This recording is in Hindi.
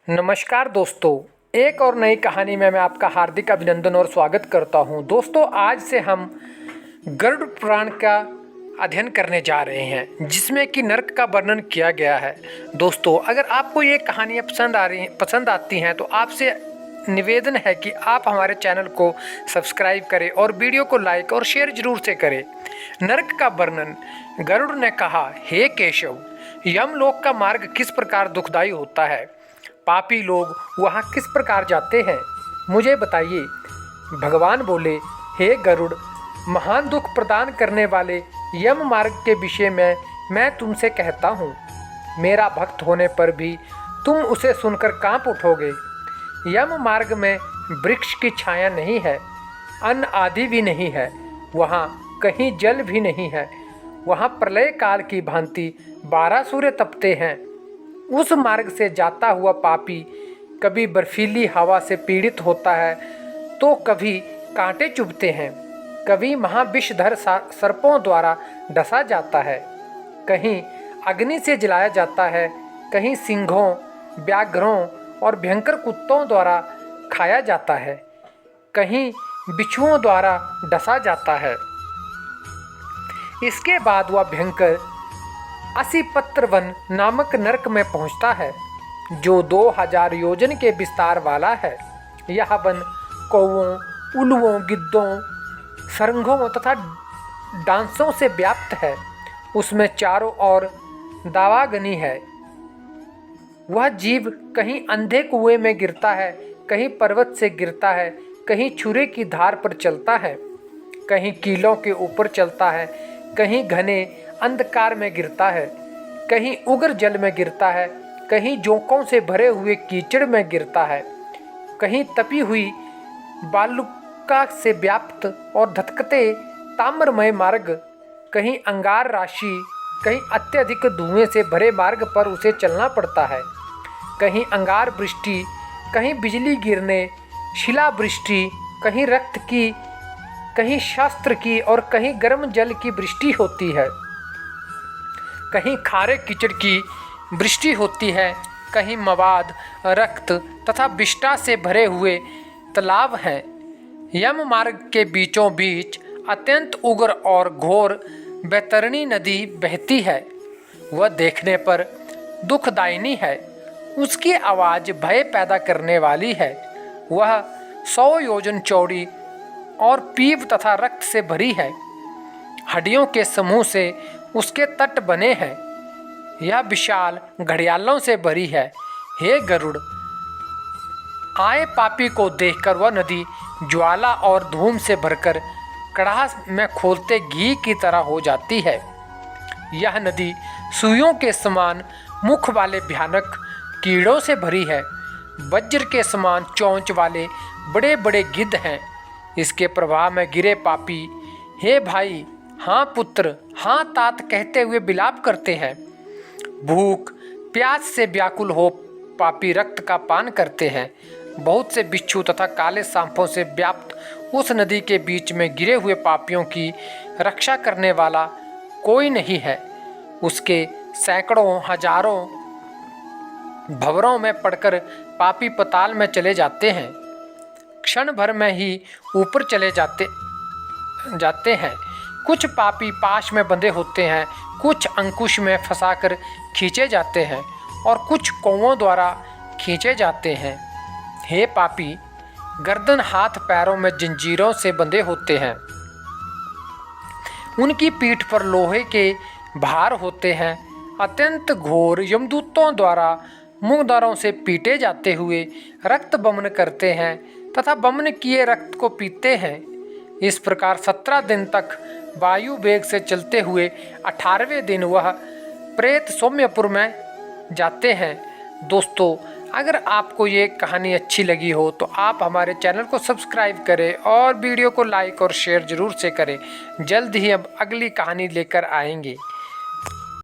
नमस्कार दोस्तों, एक और नई कहानी में मैं आपका हार्दिक अभिनंदन और स्वागत करता हूं। दोस्तों, आज से हम गरुड़ पुराण का अध्ययन करने जा रहे हैं, जिसमें कि नर्क का वर्णन किया गया है। दोस्तों, अगर आपको ये कहानियाँ पसंद आती हैं तो आपसे निवेदन है कि आप हमारे चैनल को सब्सक्राइब करें और वीडियो को लाइक और शेयर जरूर से करें। नर्क का वर्णन। गरुड़ ने कहा, हे केशव, यमलोक का मार्ग किस प्रकार दुखदाई होता है? पापी लोग वहाँ किस प्रकार जाते हैं, मुझे बताइए। भगवान बोले, हे गरुड़, महान दुख प्रदान करने वाले यम मार्ग के विषय में मैं तुमसे कहता हूँ। मेरा भक्त होने पर भी तुम उसे सुनकर कांप उठोगे। यम मार्ग में वृक्ष की छाया नहीं है, अन्न आदि भी नहीं है, वहाँ कहीं जल भी नहीं है। वहाँ प्रलय काल की भांति 12 सूर्य तपते हैं। उस मार्ग से जाता हुआ पापी कभी बर्फीली हवा से पीड़ित होता है तो कभी कांटे चुभते हैं, कभी महाविषधर सर्पों द्वारा डसा जाता है, कहीं अग्नि से जलाया जाता है, कहीं सिंहों, व्याघ्रों और भयंकर कुत्तों द्वारा खाया जाता है, कहीं बिच्छुओं द्वारा डसा जाता है। इसके बाद वह भयंकर असीपत्र वन नामक नरक में पहुंचता है, जो 2000 योजन के विस्तार वाला है। यह वन कौवों, उल्लुओं, गिद्धों, सरंघों तथा डांसों से व्याप्त है। उसमें चारों ओर दावाग्नि है। वह जीव कहीं अंधे कुएं में गिरता है, कहीं पर्वत से गिरता है, कहीं छुरे की धार पर चलता है, कहीं कीलों के ऊपर चलता है, कहीं घने अंधकार में गिरता है, कहीं उग्र जल में गिरता है, कहीं जोंकों से भरे हुए कीचड़ में गिरता है, कहीं तपी हुई बालुका से व्याप्त और धधकते ताम्रमय मार्ग, कहीं अंगार राशि, कहीं अत्यधिक धुएं से भरे मार्ग पर उसे चलना पड़ता है। कहीं अंगार वृष्टि, कहीं बिजली गिरने, शिला वृष्टि, कहीं रक्त की, कहीं शस्त्र की और कहीं गर्म जल की वृष्टि होती है, कहीं खारे कीचड़ की वृष्टि होती है, कहीं मवाद, रक्त तथा विष्ठा से भरे हुए तालाब हैं। यम मार्ग के बीचों बीच अत्यंत उग्र और घोर बैतरणी नदी बहती है। वह देखने पर दुखदायिनी है। उसकी आवाज़ भय पैदा करने वाली है। वह 100 योजन चौड़ी और पीप तथा रक्त से भरी है। हड्डियों के समूह से उसके तट बने हैं। यह विशाल घड़ियालों से भरी है। हे गरुड़, आए पापी को देखकर वह नदी ज्वाला और धूम से भरकर कड़ाह में खोलते घी की तरह हो जाती है। यह नदी सुइयों के समान मुख वाले भयानक कीड़ों से भरी है। वज्र के समान चोंच वाले बड़े बड़े गिद्ध हैं। इसके प्रवाह में गिरे पापी हे भाई, हाँ पुत्र, हाँ तात कहते हुए विलाप करते हैं। भूख प्यास से व्याकुल हो पापी रक्त का पान करते हैं। बहुत से बिच्छू तथा काले सांपों से व्याप्त उस नदी के बीच में गिरे हुए पापियों की रक्षा करने वाला कोई नहीं है। उसके सैकड़ों हजारों भंवरों में पड़कर पापी पाताल में चले जाते हैं। क्षण भर में ही ऊपर चले जाते हैं। कुछ पापी पाश में बंधे होते हैं, कुछ अंकुश में फंसाकर खींचे जाते हैं और कुछ कौवों द्वारा खींचे जाते हैं। हे पापी, गर्दन हाथ पैरों में जंजीरों से बंधे होते हैं। उनकी पीठ पर लोहे के भार होते हैं। अत्यंत घोर यमदूतों द्वारा मुंहदारों से पीटे जाते हुए रक्त बमन करते हैं तथा बमन किए रक्त को पीते हैं। इस प्रकार 17 दिन तक वायु वेग से चलते हुए 18वें दिन वह प्रेत सौम्यपुर में जाते हैं। दोस्तों, अगर आपको ये कहानी अच्छी लगी हो तो आप हमारे चैनल को सब्सक्राइब करें और वीडियो को लाइक और शेयर ज़रूर से करें। जल्द ही अब अगली कहानी लेकर आएंगे।